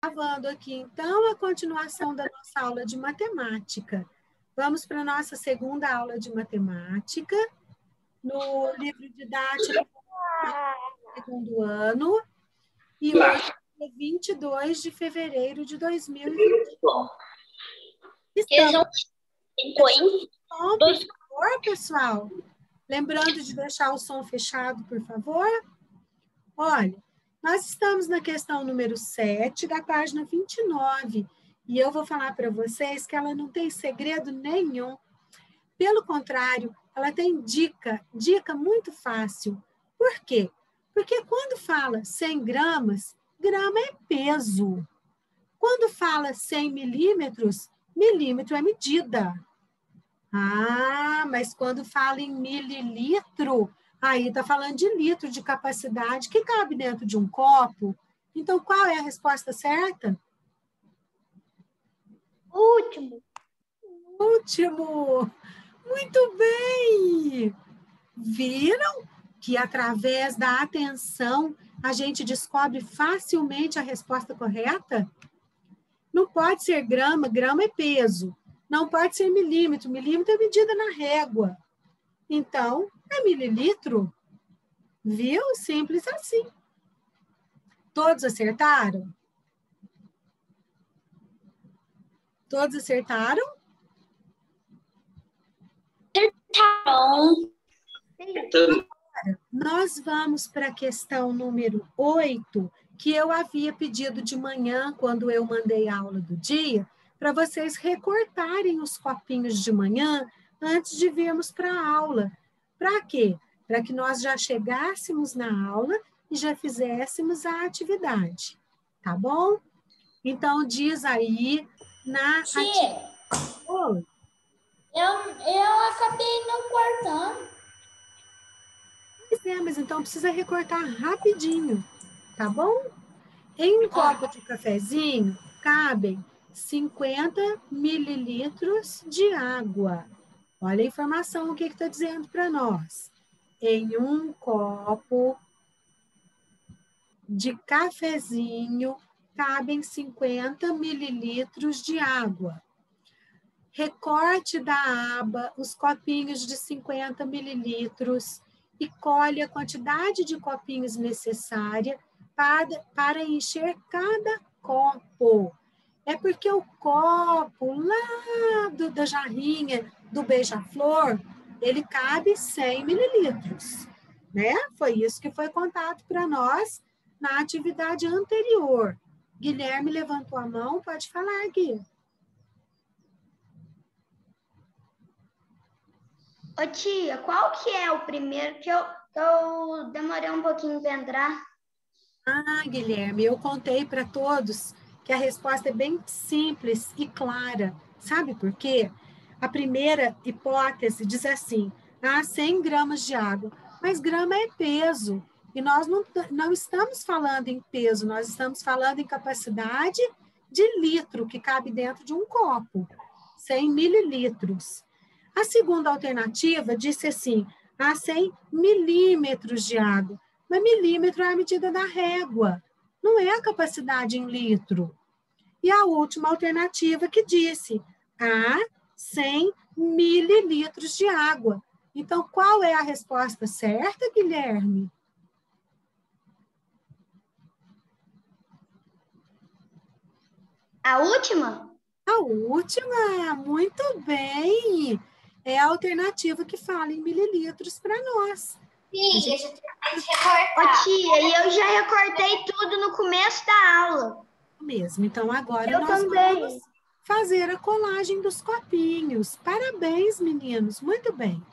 Gravando aqui, então, a continuação da nossa aula de matemática. Vamos para a nossa segunda aula de matemática, no livro didático do segundo ano, e hoje é 22 de fevereiro de 2021. Estamos som, por favor, pessoal? Lembrando de deixar o som fechado, por favor. Olha, nós estamos na questão número 7, da página 29, e eu vou falar para vocês que ela não tem segredo nenhum. Pelo contrário, ela tem dica muito fácil. Por quê? Porque quando fala 100 gramas, grama é peso. Quando fala 100 milímetros, milímetro é medida. Ah, mas quando fala em mililitro, aí está falando de litro de capacidade que cabe dentro de um copo. Então, qual é a resposta certa? Último. Último! Muito bem! Viram que através da atenção a gente descobre facilmente a resposta correta? Não pode ser grama, grama é peso. Não pode ser milímetro, milímetro é medida na régua. Então, é mililitro. Viu? Simples assim. Todos acertaram? Todos acertaram? Acertaram. Nós vamos para a questão número 8, que eu havia pedido de manhã, quando eu mandei a aula do dia, para vocês recortarem os copinhos de manhã antes de virmos para a aula. Para quê? Para que nós já chegássemos na aula e já fizéssemos a atividade. Tá bom? Então, diz aí na atividade. Eu acabei não cortando. Pois é, mas então precisa recortar rapidinho, tá bom? Em um copo de cafezinho, cabem 50 mililitros de água. Olha a informação, o que está dizendo para nós. Em um copo de cafezinho, cabem 50 mililitros de água. Recorte da aba os copinhos de 50 mililitros e colhe a quantidade de copinhos necessária para encher cada copo. É porque o copo lá da jarrinha do beija-flor, ele cabe 100 mililitros, né? Foi isso que foi contado para nós na atividade anterior. Guilherme levantou a mão, pode falar, Gui. Ô tia, qual que é o primeiro que eu demorei um pouquinho para entrar? Ah, Guilherme, eu contei para todos que a resposta é bem simples e clara. Sabe por quê? A primeira hipótese diz assim: 100 gramas de água. Mas grama é peso. E nós não estamos falando em peso, nós estamos falando em capacidade de litro que cabe dentro de um copo, 100 mililitros. A segunda alternativa disse assim: 100 milímetros de água. Mas milímetro é a medida da régua, não é a capacidade em litro. E a última alternativa que disse, 100 mililitros de água. Então, qual é a resposta certa, Guilherme? A última? A última, muito bem. É a alternativa que fala em mililitros para nós. Sim, a gente vai recortar. Ô tia, e eu já recortei tudo no começo da aula. Mesmo. Então, agora eu nós também. vamos fazer a colagem dos copinhos. Parabéns, meninos. Muito bem.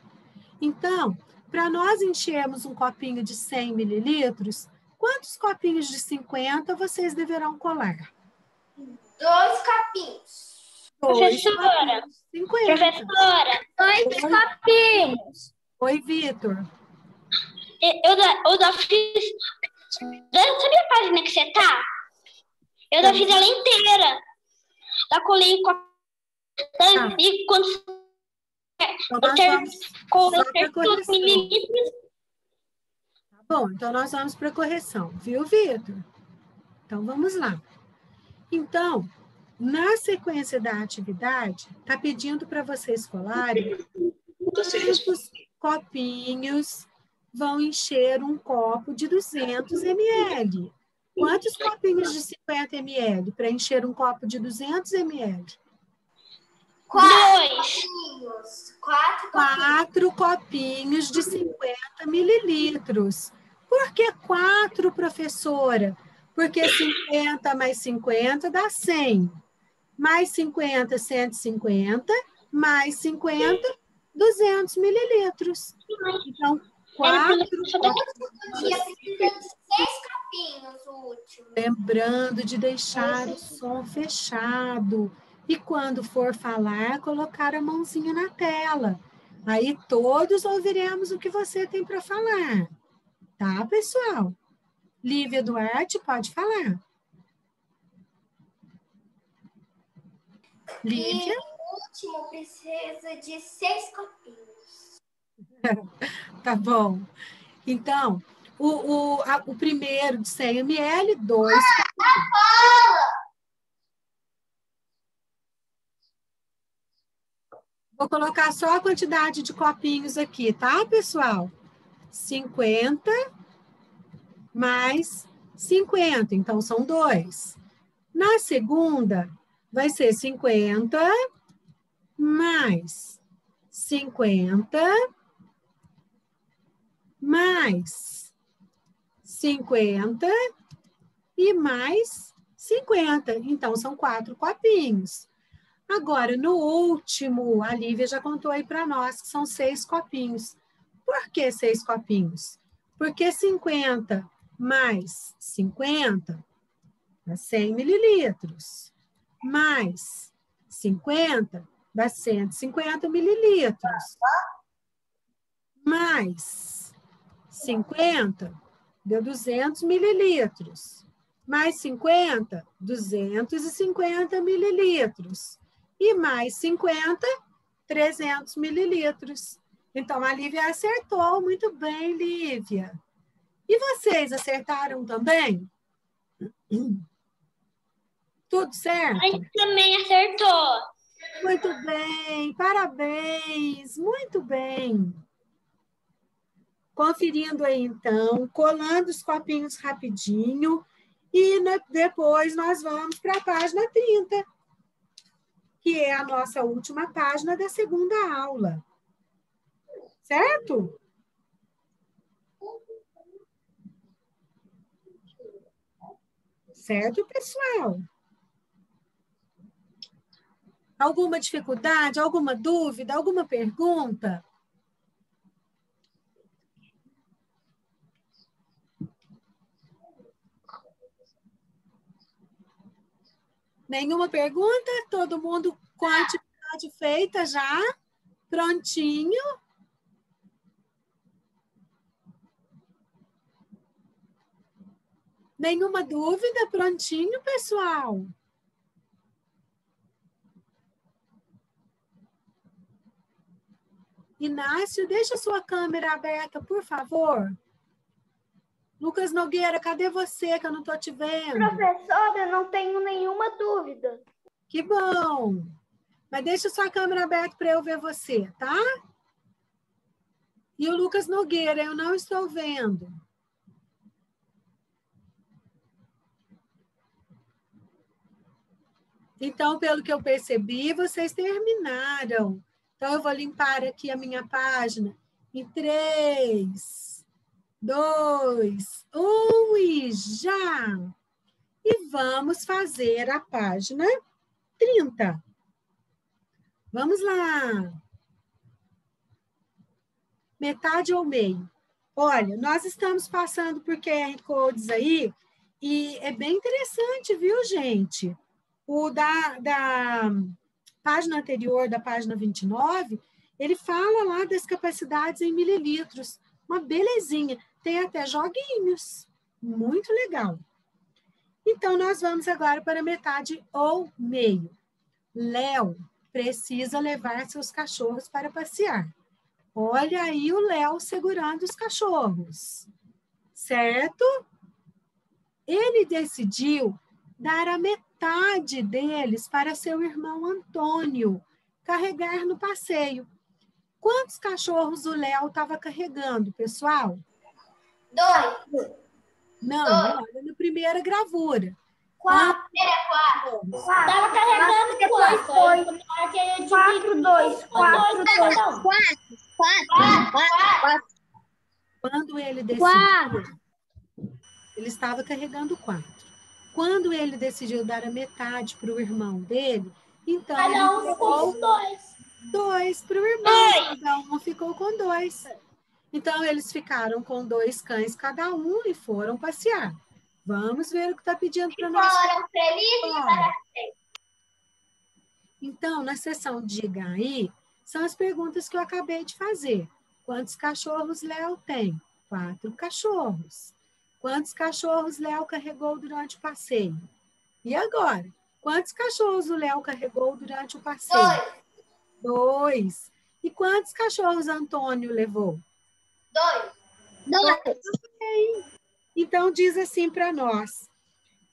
Então, para nós enchermos um copinho de 100 mililitros, quantos copinhos de 50 vocês deverão colar? 2 copinhos. Professora, 50. Professora, 2 copinhos. Oi, Vitor. Eu já fiz... Sabe a página que você tá? Eu já fiz ela inteira. Já colei o copinho. E quando... Então, nós vamos mililitros. Tá bom, então nós vamos para a correção, viu, Vitor? Então, vamos lá. Então, na sequência da atividade, está pedindo para vocês falarem quantos copinhos vão encher um copo de 200 ml. Quantos copinhos de 50 ml para encher um copo de 200 ml? 2. 4 copinhos de 50 mililitros. Por que 4, professora? Porque 50 mais 50 dá 100. Mais 50, 150. Mais 50, 200 mililitros. Então, 4 copinhos. 6 copinhos, o último. Lembrando de deixar o som fechado. E quando for falar, colocar a mãozinha na tela. Aí todos ouviremos o que você tem para falar. Tá, pessoal? Lívia Duarte, pode falar. Lívia? E o último precisa de 6 copinhos. Tá bom. Então, o primeiro de 100 ml, 2 copinhos. Vou colocar só a quantidade de copinhos aqui, tá, pessoal? 50 mais 50, então são 2. Na segunda, vai ser 50 mais 50 mais 50 e mais 50. Então, são 4 copinhos. Agora, no último, a Lívia já contou aí para nós que são 6 copinhos. Por que 6 copinhos? Porque 50 mais 50 dá 100 mililitros. Mais 50 dá 150 mililitros. Mais 50 deu 200 mililitros. Mais 50, 250 mililitros. E mais 50, 300 mililitros. Então, a Lívia acertou. Muito bem, Lívia. E vocês acertaram também? Tudo certo? A gente também acertou. Muito bem, parabéns, muito bem. Conferindo aí, então, colando os copinhos rapidinho e depois nós vamos para a página 30, que é a nossa última página da segunda aula. Certo? Certo, pessoal? Alguma dificuldade, alguma dúvida, alguma pergunta? Nenhuma pergunta? Todo mundo com a atividade feita já? Prontinho? Nenhuma dúvida? Prontinho, pessoal? Inácio, deixa sua câmera aberta, por favor. Lucas Nogueira, cadê você que eu não estou te vendo? Professora, eu não tenho nenhuma dúvida. Que bom. Mas deixa sua câmera aberta para eu ver você, tá? E o Lucas Nogueira, eu não estou vendo. Então, pelo que eu percebi, vocês terminaram. Então, eu vou limpar aqui a minha página em 3, 2, 1 e já! E vamos fazer a página 30. Vamos lá. Metade ou meio. Olha, nós estamos passando por QR Codes aí e é bem interessante, viu, gente? O da página anterior, da página 29, ele fala lá das capacidades em mililitros. Uma belezinha. Tem até joguinhos. Muito legal. Então, nós vamos agora para metade ou meio. Léo precisa levar seus cachorros para passear. Olha aí o Léo segurando os cachorros. Certo? Ele decidiu dar a metade metade deles para seu irmão Antônio carregar no passeio. Quantos cachorros o Léo estava carregando, pessoal? 2. Não, olha na primeira gravura. 4. Estava carregando depois 2. 4, 2. 4, 2. 4. Quando ele decidiu, ele estava carregando 4. Quando ele decidiu dar a metade para o irmão dele, então Cada um ficou com 2. 2 para o irmão, cada um ficou com 2. Então, eles ficaram com 2 cães cada um e foram passear. Vamos ver o que está pedindo para nós. Foram felizes para sempre. Então, na seção Diga Aí, são as perguntas que eu acabei de fazer. Quantos cachorros Léo tem? 4 cachorros. Quantos cachorros Léo carregou durante o passeio? E agora? Quantos cachorros o Léo carregou durante o passeio? 2. E quantos cachorros Antônio levou? 2. Então, diz assim para nós.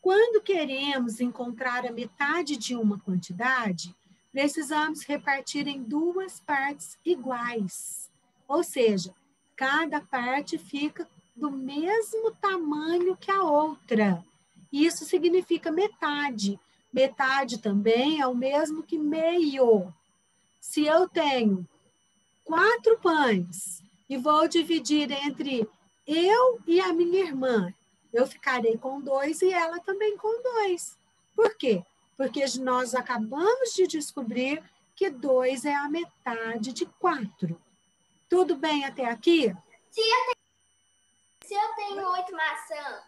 Quando queremos encontrar a metade de uma quantidade, precisamos repartir em 2 partes iguais. Ou seja, cada parte fica do mesmo tamanho que a outra. Isso significa metade. Metade também é o mesmo que meio. Se eu tenho 4 pães e vou dividir entre eu e a minha irmã, eu ficarei com 2 e ela também com 2. Por quê? Porque nós acabamos de descobrir que 2 é a metade de 4. Tudo bem até aqui? Se eu tenho 8 maçãs,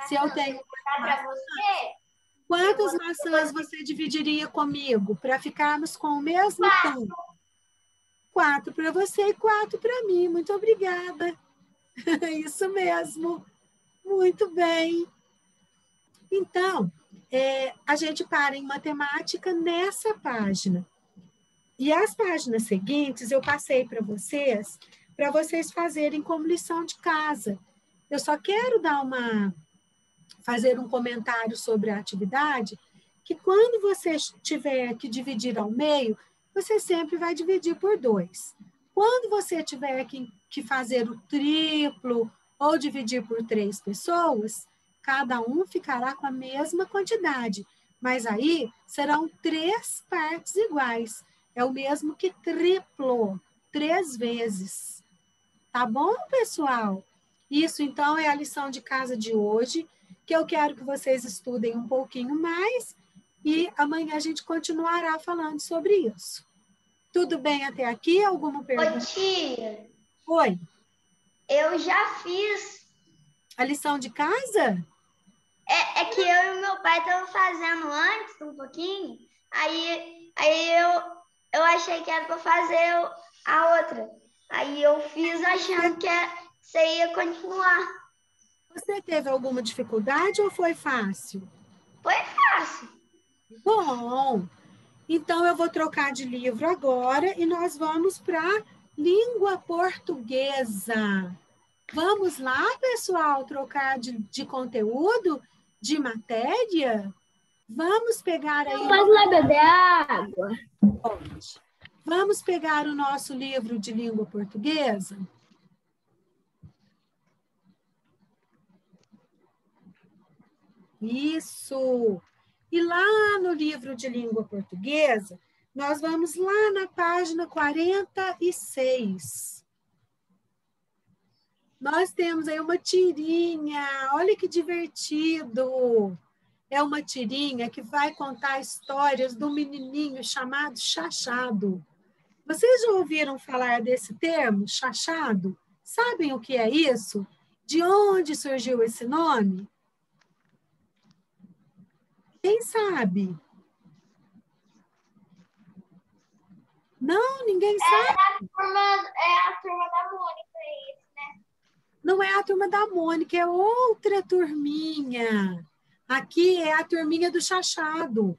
Se eu tenho 8 para você, quantas maçãs você dividiria comigo para ficarmos com o mesmo pão? 4 para você e 4 para mim. Muito obrigada. Isso mesmo. Muito bem. Então, a gente para em matemática nessa página. E as páginas seguintes eu passei para vocês fazerem como lição de casa. Eu só quero fazer um comentário sobre a atividade, que quando você tiver que dividir ao meio, você sempre vai dividir por 2. Quando você tiver que fazer o triplo ou dividir por 3 pessoas, cada um ficará com a mesma quantidade, mas aí serão 3 partes iguais. É o mesmo que triplo, 3 vezes. Tá bom, pessoal? Isso, então, é a lição de casa de hoje, que eu quero que vocês estudem um pouquinho mais e amanhã a gente continuará falando sobre isso. Tudo bem até aqui? Alguma pergunta? Ô, tia. Oi. Eu já fiz. A lição de casa? É que eu e o meu pai estavam fazendo antes, um pouquinho. Aí eu achei que era para fazer a outra. Aí eu fiz achando que você ia continuar. Você teve alguma dificuldade ou foi fácil? Foi fácil. Bom, então eu vou trocar de livro agora e nós vamos para língua portuguesa. Vamos lá, pessoal, trocar de conteúdo, de matéria? Vamos pegar aí... Pode lá beber água? Pode. Vamos pegar o nosso livro de língua portuguesa? Isso! E lá no livro de língua portuguesa, nós vamos lá na página 46. Nós temos aí uma tirinha, olha que divertido! É uma tirinha que vai contar histórias do menininho chamado Chachado. Vocês já ouviram falar desse termo, chachado? Sabem o que é isso? De onde surgiu esse nome? Quem sabe? Não, ninguém sabe. É a turma da Mônica, isso, né? Não é a turma da Mônica, é outra turminha. Aqui é a turminha do chachado.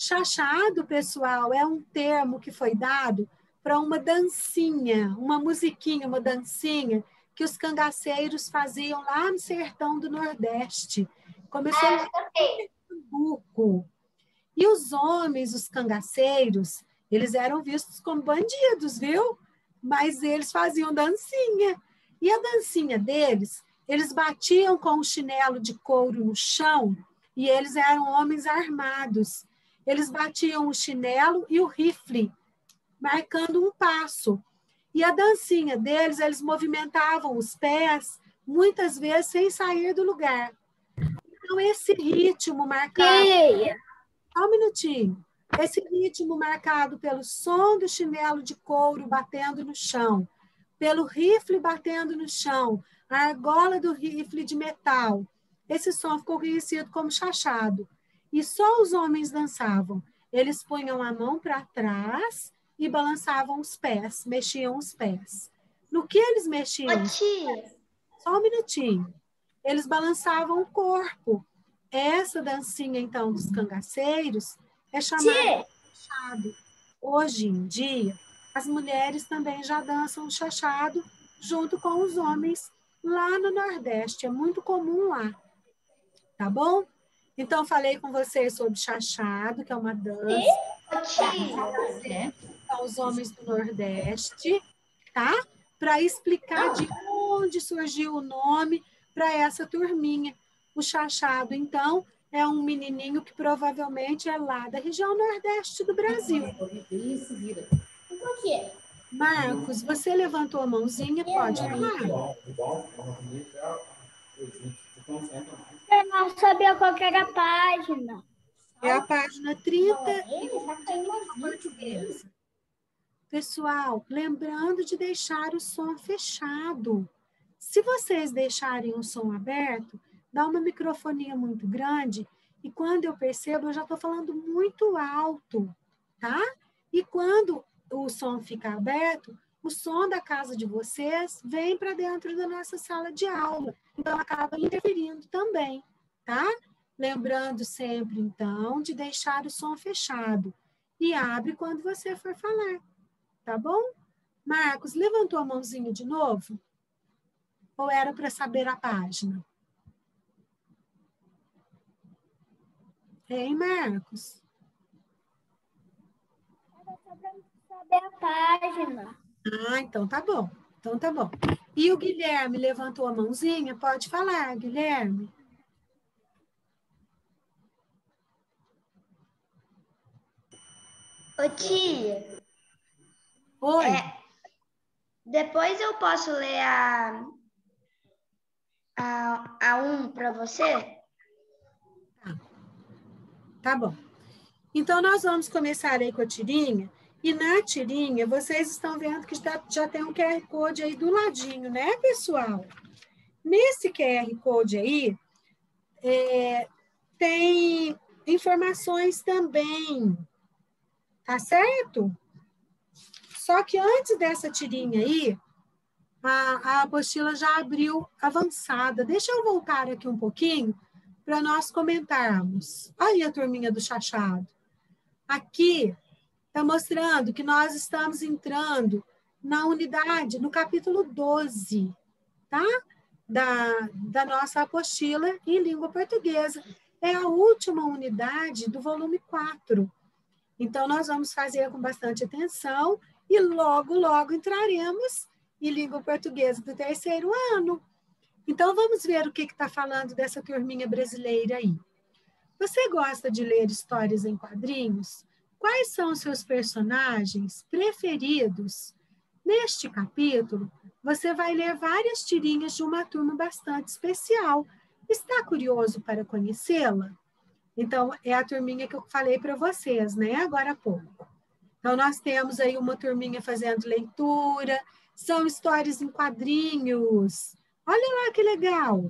Chachado, pessoal, é um termo que foi dado para uma dancinha, uma musiquinha, uma dancinha que os cangaceiros faziam lá no sertão do Nordeste. Começou Pernambuco. E os homens, os cangaceiros, eles eram vistos como bandidos, viu? Mas eles faziam dancinha. E a dancinha deles, eles batiam com o chinelo de couro no chão e eles eram homens armados. Eles batiam o chinelo e o rifle, marcando um passo. E a dancinha deles, eles movimentavam os pés, muitas vezes sem sair do lugar. Então, esse ritmo marcado... Só um minutinho. Esse ritmo marcado pelo som do chinelo de couro batendo no chão, pelo rifle batendo no chão, a argola do rifle de metal. Esse som ficou conhecido como chachado. E só os homens dançavam. Eles punham a mão para trás e balançavam os pés, mexiam os pés. No que eles mexiam? Só um minutinho. Eles balançavam o corpo. Essa dancinha, então, dos cangaceiros é chamada de chachado. Hoje em dia, as mulheres também já dançam o chachado junto com os homens lá no Nordeste. É muito comum lá. Tá bom? Então, falei com vocês sobre chachado, que é uma dança. São os homens do Nordeste, tá? Para explicar de onde surgiu o nome para essa turminha. O chachado, então, é um menininho que provavelmente é lá da região Nordeste do Brasil. Marcos, você levantou a mãozinha, pode falar. Eu não sabia qual que era a página. É a página 31 de língua portuguesa. Pessoal, lembrando de deixar o som fechado. Se vocês deixarem o som aberto, dá uma microfonia muito grande e quando eu percebo, eu já estou falando muito alto, tá? E quando o som fica aberto, o som da casa de vocês vem para dentro da nossa sala de aula. Então, acaba interferindo também, tá? Lembrando sempre, então, de deixar o som fechado. E abre quando você for falar, tá bom? Marcos, levantou a mãozinha de novo? Ou era para saber a página? Hein, Marcos? Era só para saber a página. Ah, então tá bom. Então tá bom. E o Guilherme levantou a mãozinha? Pode falar, Guilherme. Ô, tia. Oi. Depois eu posso ler a 1 para você? Tá bom. Então, nós vamos começar aí com a tirinha. E na tirinha, vocês estão vendo que já tem um QR Code aí do ladinho, né, pessoal? Nesse QR Code aí, tem informações também, tá certo? Só que antes dessa tirinha aí, a apostila já abriu avançada. Deixa eu voltar aqui um pouquinho para nós comentarmos. Olha a turminha do chachado. Aqui está mostrando que nós estamos entrando na unidade, no capítulo 12, tá? Da nossa apostila em língua portuguesa. É a última unidade do volume 4. Então, nós vamos fazer com bastante atenção e logo, logo entraremos em língua portuguesa do 3º ano. Então, vamos ver o que está falando dessa turminha brasileira aí. Você gosta de ler histórias em quadrinhos? Quais são os seus personagens preferidos? Neste capítulo, você vai ler várias tirinhas de uma turma bastante especial. Está curioso para conhecê-la? Então, é a turminha que eu falei para vocês, né? Agora há pouco. Então, nós temos aí uma turminha fazendo leitura, são histórias em quadrinhos. Olha lá que legal!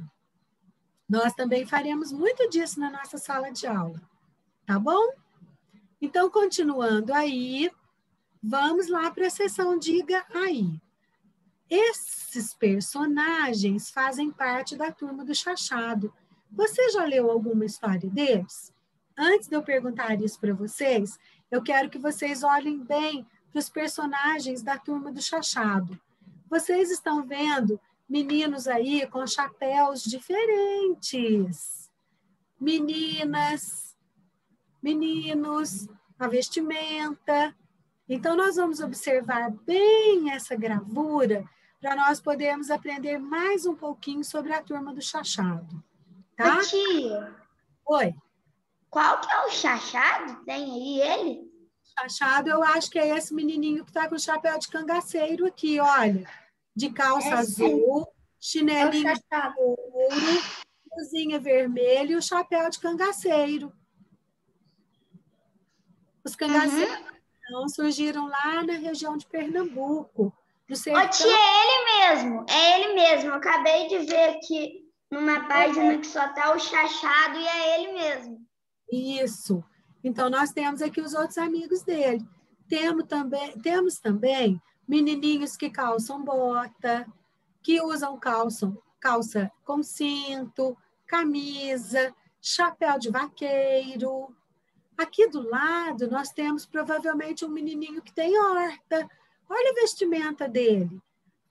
Nós também faremos muito disso na nossa sala de aula, tá bom? Então, continuando aí, vamos lá para a sessão Diga Aí. Esses personagens fazem parte da turma do chachado. Você já leu alguma história deles? Antes de eu perguntar isso para vocês, eu quero que vocês olhem bem para os personagens da turma do chachado. Vocês estão vendo meninos aí com chapéus diferentes. meninas, meninos, a vestimenta. Então, nós vamos observar bem essa gravura para nós podermos aprender mais um pouquinho sobre a turma do Chachado. Tá? Ô, tia, Oi. qual que é o Chachado? Tem aí ele? Chachado, eu acho que é esse menininho que está com o chapéu de cangaceiro aqui, olha. De calça azul, chinelinho de couro, blusinha vermelha e o chapéu de cangaceiro. Os cangaceiros surgiram lá na região de Pernambuco, no Ô, sertão. tia, é ele mesmo. Eu acabei de ver aqui numa página que só tá o Chachado e é ele mesmo. Isso. Então, nós temos aqui os outros amigos dele. Temos também menininhos que calçam bota, que usam calça com cinto, camisa, chapéu de vaqueiro. Aqui do lado, nós temos provavelmente um menininho que tem horta. Olha a vestimenta dele.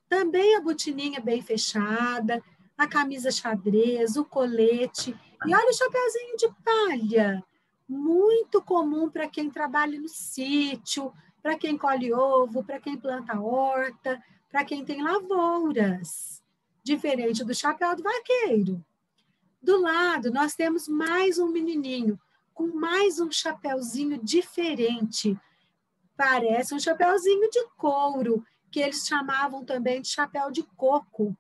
Também a botininha bem fechada, a camisa xadrez, o colete. E olha o chapeuzinho de palha. Muito comum para quem trabalha no sítio, para quem colhe ovo, para quem planta horta, para quem tem lavouras. Diferente do chapéu do vaqueiro. Do lado, nós temos mais um menininho com mais um chapeuzinho diferente. Parece um chapeuzinho de couro, que eles chamavam também de chapéu de coco,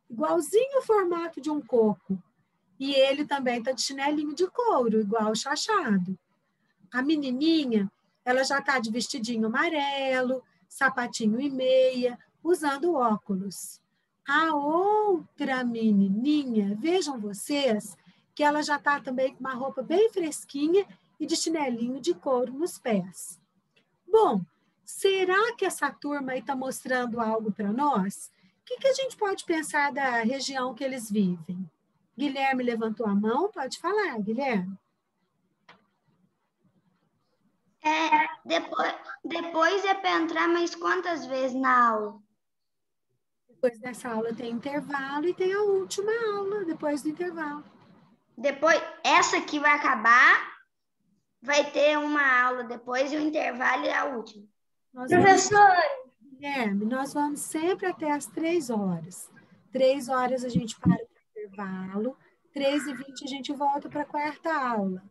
igualzinho o formato de um coco. E ele também está de chinelinho de couro, igual o Chachado. A menininha, ela já está de vestidinho amarelo, sapatinho e meia, usando óculos. A outra menininha, vejam vocês, que ela já está também com uma roupa bem fresquinha e de chinelinho de couro nos pés. Bom, será que essa turma aí está mostrando algo para nós? O que a gente pode pensar da região que eles vivem? Guilherme levantou a mão, pode falar, Guilherme. Depois é para entrar mais quantas vezes na aula? Depois dessa aula tem intervalo e tem a última aula depois do intervalo. Depois, essa aqui vai acabar, vai ter uma aula depois e o intervalo é a última. Guilherme, nós vamos sempre até as 3 horas. 3 horas a gente para o intervalo, 3h20 a gente volta para a quarta aula.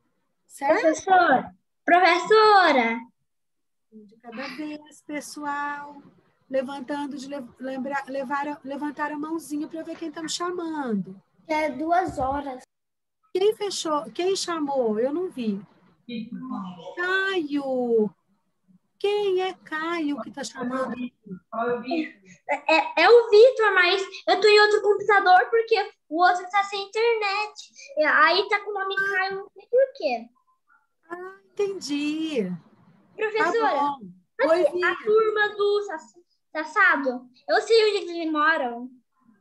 Certo? Professora! De cada vez, pessoal. Levantar a mãozinha para ver quem está me chamando. É 2 horas. Quem chamou? Eu não vi. Caio! Quem é Caio que está chamando? É o Vitor, mas eu tô em outro computador porque o outro tá sem internet. Aí tá com o nome Caio, não sei por quê. Ah, entendi. Professora, Tá bom. Oi, a turma do Sassado, eu sei onde eles moram.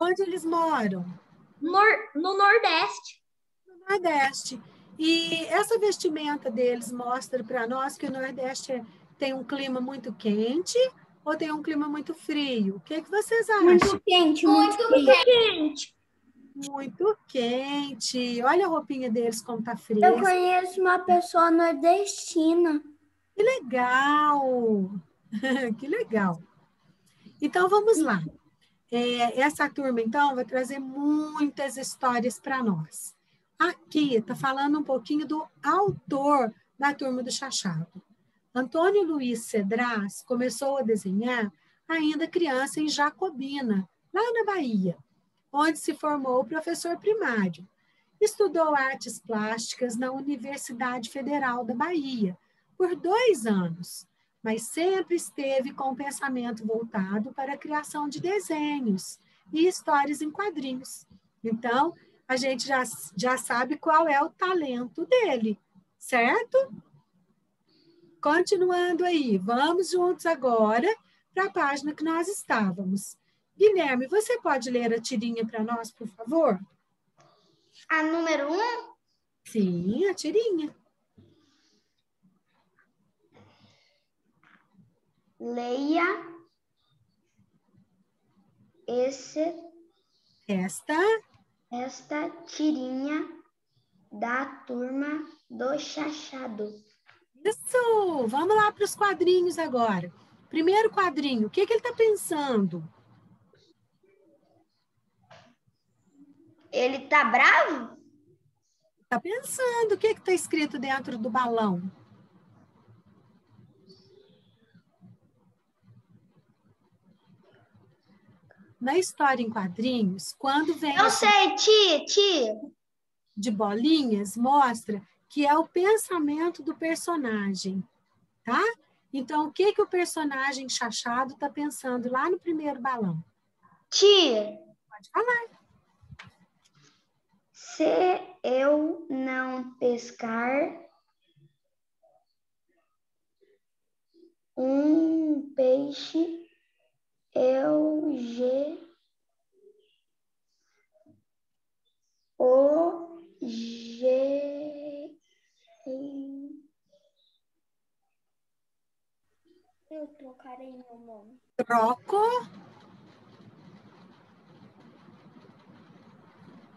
Onde eles moram? No Nordeste. No Nordeste. E essa vestimenta deles mostra para nós que o Nordeste tem um clima muito quente ou tem um clima muito frio? O que vocês acham? Muito quente. Muito quente. Olha a roupinha deles como tá fresca. Eu conheço uma pessoa nordestina. Que legal! Que legal. Então, vamos lá. Essa turma, então, vai trazer muitas histórias para nós. Aqui está falando um pouquinho do autor da turma do Chachado. Antônio Luiz Cedras começou a desenhar ainda criança em Jacobina, lá na Bahia, onde se formou professor primário. Estudou artes plásticas na Universidade Federal da Bahia por 2 anos, mas sempre esteve com o pensamento voltado para a criação de desenhos e histórias em quadrinhos. Então, a gente já sabe qual é o talento dele, certo? Continuando aí, vamos juntos agora para a página que nós estávamos. Guilherme, você pode ler a tirinha para nós, por favor? A número 1? Sim, a tirinha. Leia esta tirinha da turma do Chachado. Isso! Vamos lá para os quadrinhos agora. Primeiro quadrinho, o que ele está pensando? Ele tá bravo? Está pensando, o que está escrito dentro do balão? Na história em quadrinhos, quando vem Eu sei, tia. de bolinhas, mostra que é o pensamento do personagem, tá? Então, o que o personagem Chachado está pensando lá no primeiro balão? Tia, Pode falar. se eu não pescar um peixe, eu Eu trocarei meu nome. Troco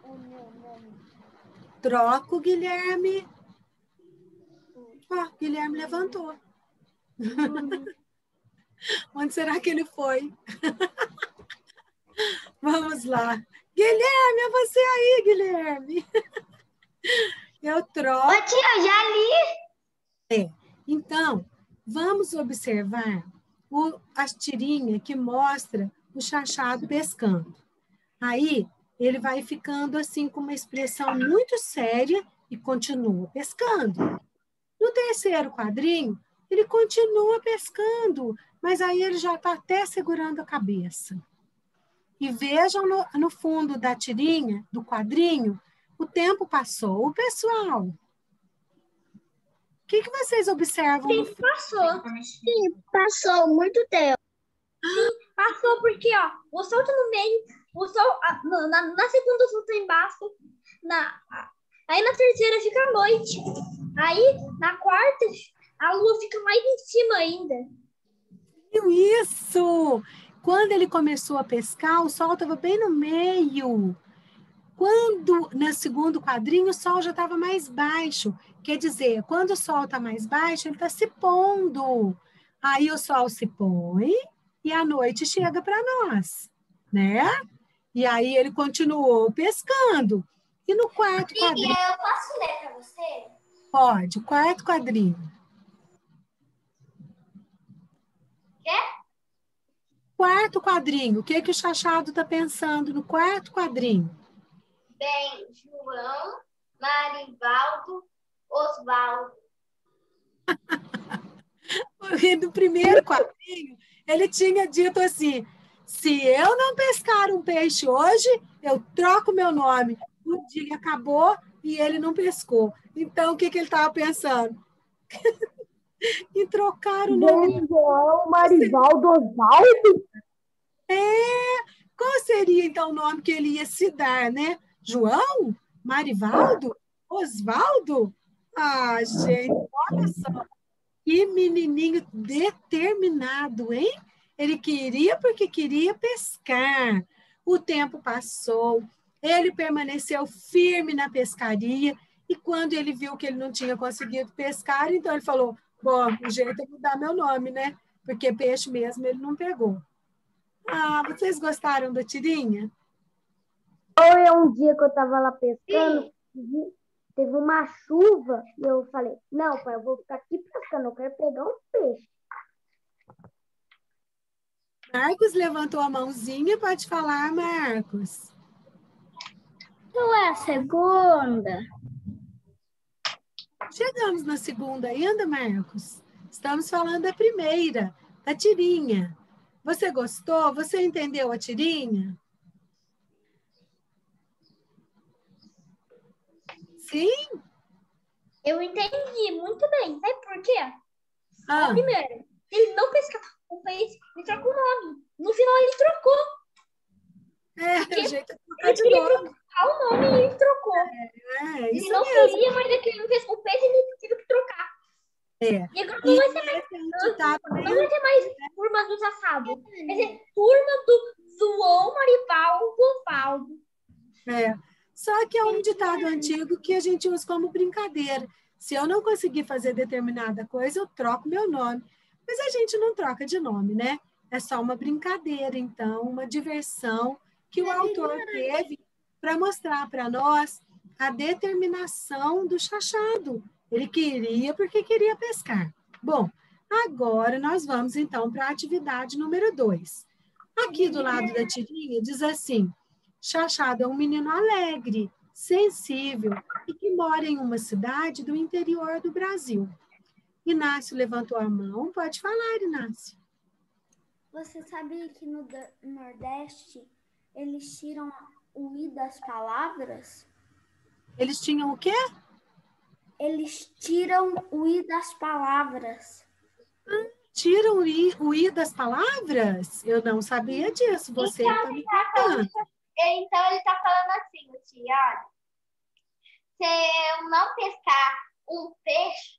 O meu nome. Troco, Guilherme. Ó, Guilherme levantou. Onde será que ele foi? Vamos lá. Guilherme, é você aí, Guilherme. Eu troco. Ô, tia, eu já li. Então, vamos observar as tirinhas que mostra o Chachado pescando. Aí, ele vai ficando assim com uma expressão muito séria e continua pescando. No terceiro quadrinho, ele continua pescando, mas aí ele já está até segurando a cabeça. E vejam no fundo da tirinha, do quadrinho, o tempo passou. O pessoal, o que vocês observam no fundo? Passou. Sim, passou muito tempo. Passou porque, ó, o sol tá no meio, o sol, na segunda o sol tá embaixo, aí na terceira fica a noite, aí na quarta a lua fica mais em cima ainda. Isso! Quando ele começou a pescar, o sol estava bem no meio. Quando, no segundo quadrinho, o sol já estava mais baixo. Quer dizer, quando o sol está mais baixo, ele está se pondo. Aí o sol se põe e a noite chega para nós, né? E aí ele continuou pescando. E no quarto quadrinho... Eu posso ler para você? Pode, quarto quadrinho. Quer? Quarto quadrinho, o que o Chachado está pensando no quarto quadrinho? Bem, João, Marivaldo, Osvaldo. E no primeiro quadrinho, ele tinha dito assim, se eu não pescar um peixe hoje, eu troco meu nome. O dia acabou e ele não pescou. Então, o que ele estava pensando? Em trocar o nome. João, Marivaldo, Osvaldo? Qual seria, então, o nome que ele ia se dar, né? João? Marivaldo? Osvaldo? Ah, gente, olha só. Que menininho determinado, hein? Ele queria porque queria pescar. O tempo passou, ele permaneceu firme na pescaria e quando ele viu que ele não tinha conseguido pescar, então ele falou, bom, o jeito é mudar meu nome, né? Porque peixe mesmo ele não pegou. Ah, vocês gostaram da tirinha? Foi um dia que eu estava lá pescando, teve uma chuva e eu falei, não, pai, eu vou ficar aqui pescando, eu quero pegar um peixe. Marcos levantou a mãozinha, pode falar, Marcos. Não é a segunda? Chegamos na segunda ainda, Marcos? Estamos falando da primeira, da tirinha. Você gostou? Você entendeu a tirinha? Sim? Eu entendi muito bem. Sabe por quê? Ah, Primeiro, ele não pescava o peixe, ele trocou o nome. No final ele trocou. o jeito de trocar Ele de queria nome. trocar o nome e ele trocou. Isso Ele não mesmo. queria, mas ele não pescou o peixe, ele teve que trocar. E agora não vai ser mais, não vai ter mais turma do Chachado. Vai ser turma do João, Marivaldo, Osvaldo. Só que é um ditado antigo que a gente usa como brincadeira. Se eu não conseguir fazer determinada coisa, eu troco meu nome. Mas a gente não troca de nome, né? É só uma brincadeira, então, uma diversão que o autor teve para mostrar para nós a determinação do Chachado. Ele queria porque queria pescar. Bom, agora nós vamos, então, para a atividade número 2. Aqui do lado da tirinha diz assim: Chachado é um menino alegre, sensível e que mora em uma cidade do interior do Brasil. Inácio levantou a mão. Pode falar, Inácio. Você sabia que no Nordeste eles tiram o i das palavras? Eles tinham o quê? Eles tiram o i das palavras. Tiram o i das palavras? Eu não sabia disso. Você está me contando. Então ele tá falando assim, tia, olha, se eu não pescar um peixe,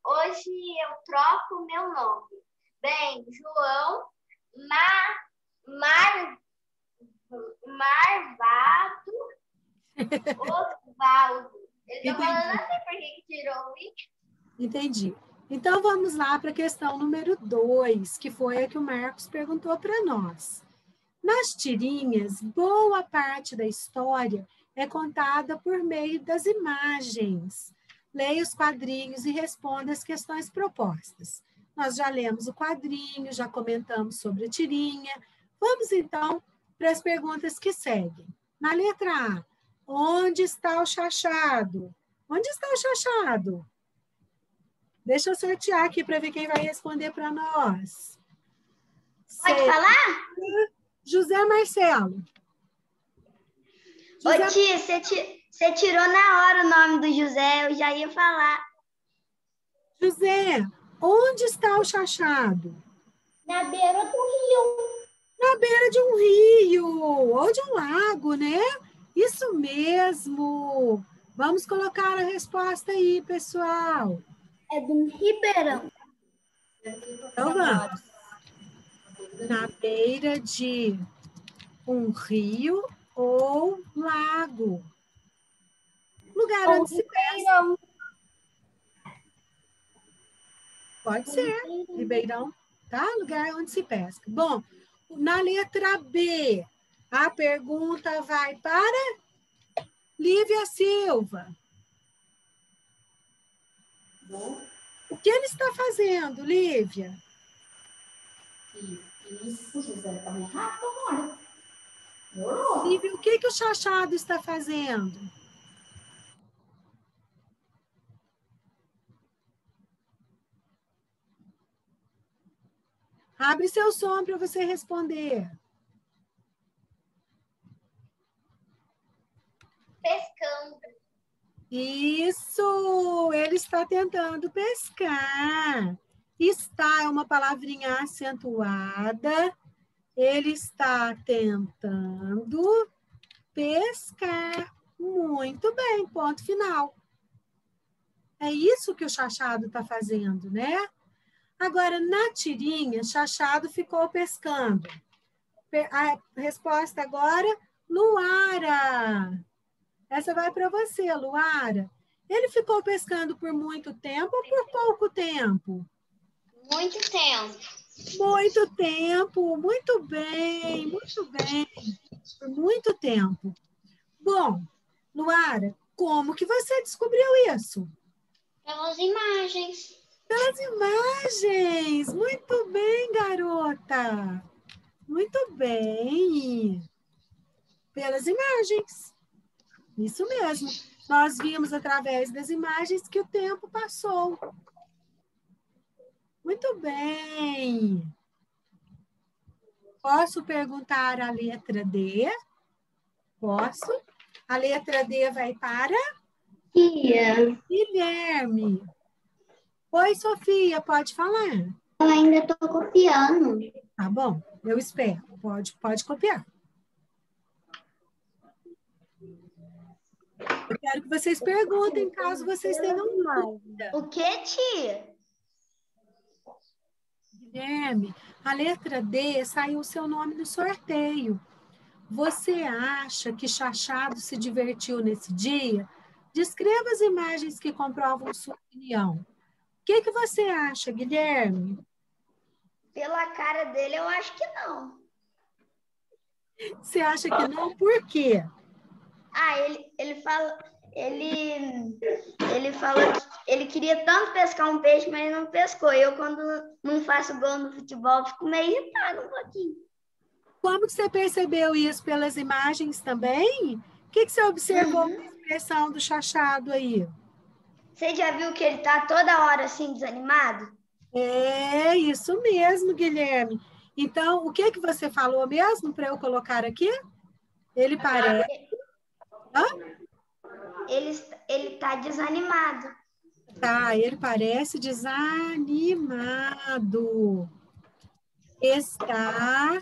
hoje eu troco o meu nome. Bem, João Marvado Osvaldo. Ele tá falando assim porque tirou o i. Entendi. Então, vamos lá para a questão número 2, que foi a que o Marcos perguntou para nós. Nas tirinhas, boa parte da história é contada por meio das imagens. Leia os quadrinhos e responda as questões propostas. Nós já lemos o quadrinho, já comentamos sobre a tirinha. Vamos, então, para as perguntas que seguem. Na letra A, onde está o Chachado? Onde está o Chachado? Deixa eu sortear aqui para ver quem vai responder para nós. Pode falar? José Marcelo. Ô, tia, você tirou na hora o nome do José, eu já ia falar. José, onde está o Chachado? Na beira do rio. Na beira de um rio ou de um lago, né? Isso mesmo. Vamos colocar a resposta aí, pessoal. É de um ribeirão. Então vamos. Na beira de um rio ou lago. Lugar onde se pesca. Pode ser, Ribeirão, tá? Lugar onde se pesca. Bom, na letra B, a pergunta vai para Lívia Silva. O que ele está fazendo, Lívia? Isso, José, tá bem rápido agora. Lívia, o que o Chachado está fazendo? Abre seu som para você responder. Pescando. Isso, ele está tentando pescar. Está é uma palavrinha acentuada. Ele está tentando pescar. Muito bem, ponto final. É isso que o Chachado está fazendo, né? Agora, na tirinha, Chachado ficou pescando. A resposta agora, Luara. Essa vai para você, Luara. Ele ficou pescando por muito tempo ou por pouco tempo? Muito tempo. Muito tempo, muito bem, por muito tempo. Bom, Luara, como que você descobriu isso? Pelas imagens. Pelas imagens, muito bem, garota. Muito bem. Pelas imagens. Isso mesmo. Nós vimos através das imagens que o tempo passou. Muito bem. Posso perguntar a letra D? Posso. A letra D vai para? Tia, Guilherme. Oi, Sofia, pode falar? eu ainda estou copiando. Tá bom, eu espero. Pode copiar. Eu quero que vocês perguntem, caso vocês tenham dúvida. O que, tia? Guilherme, a letra D saiu o seu nome no sorteio. Você acha que Chachado se divertiu nesse dia? Descreva as imagens que comprovam sua opinião. O que você acha, Guilherme? Pela cara dele, eu acho que não. Você acha que não? Por quê? Ele falou que ele queria tanto pescar um peixe, mas não pescou. Eu, quando não faço gol no futebol, fico meio irritado um pouquinho. Como que você percebeu isso pelas imagens também? O que você observou na expressão do Chachado aí? Você já viu que ele tá toda hora assim, desanimado? É isso mesmo, Guilherme. Então, o que você falou mesmo para eu colocar aqui? Ele parece... Hã? Ele tá desanimado. Tá, ele parece desanimado. Está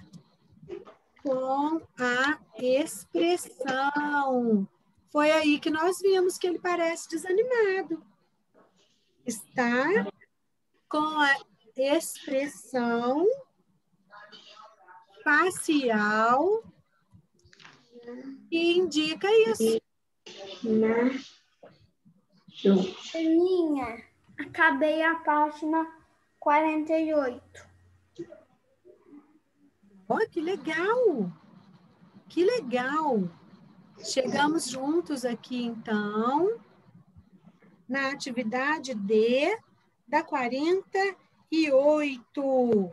com a expressão. Foi aí que nós vimos que ele parece desanimado. Está com a expressão facial que indica isso. Aninha, acabei a página 48. Ó, que legal! Que legal! Chegamos juntos aqui, então, na atividade D da 48.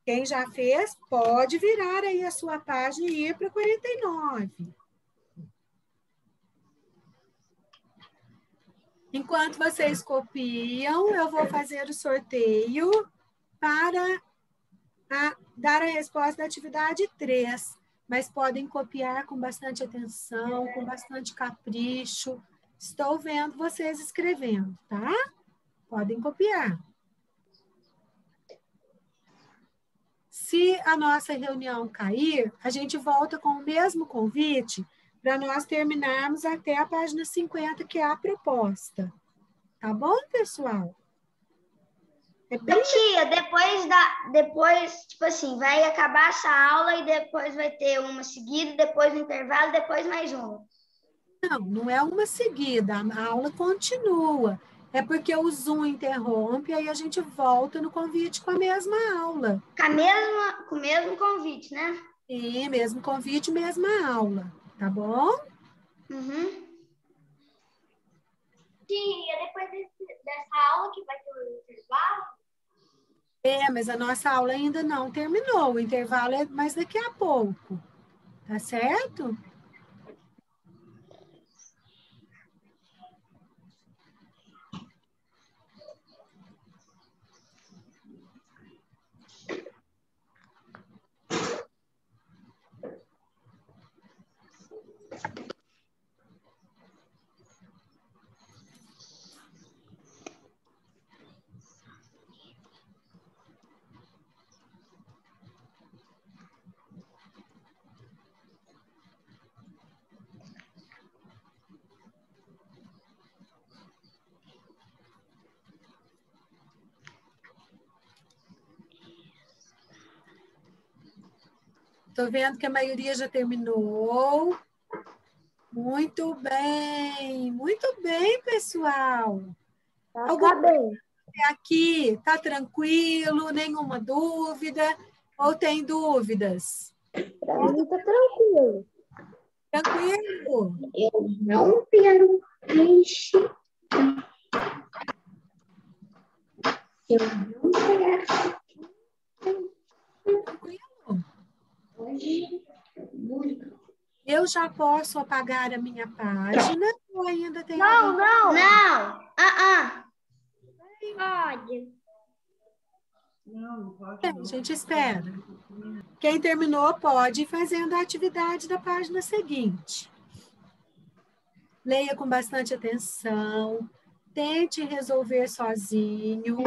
Quem já fez, pode virar aí a sua página e ir para 49. Enquanto vocês copiam, eu vou fazer o sorteio para dar a resposta da atividade 3. Mas podem copiar com bastante atenção, com bastante capricho. Estou vendo vocês escrevendo, tá? Podem copiar. Se a nossa reunião cair, a gente volta com o mesmo convite para nós terminarmos até a página 50, que é a proposta. Tá bom, pessoal? É bem... Tia, depois, tipo assim, vai acabar essa aula e depois vai ter uma seguida, depois um intervalo, depois mais uma. Não é uma seguida, a aula continua. É porque o Zoom interrompe, aí a gente volta no convite com a mesma aula. Com o mesmo convite, né? Sim, mesmo convite, mesma aula. Tá bom? Uhum. Tia, depois dessa aula que vai ter o intervalo? Mas a nossa aula ainda não terminou. O intervalo é mais daqui a pouco. Tá certo? Estou vendo que a maioria já terminou. Muito bem, pessoal. Acabei. Aqui, tá tranquilo? Nenhuma dúvida? Ou tem dúvidas? Pra mim tá tranquilo. Tranquilo? Eu não quero peixe. Eu não quero. Tranquilo? Hoje, Eu já posso apagar a minha página ou ainda tem Não. Pode. A gente espera. Quem terminou pode ir fazendo a atividade da página seguinte. Leia com bastante atenção, tente resolver sozinho.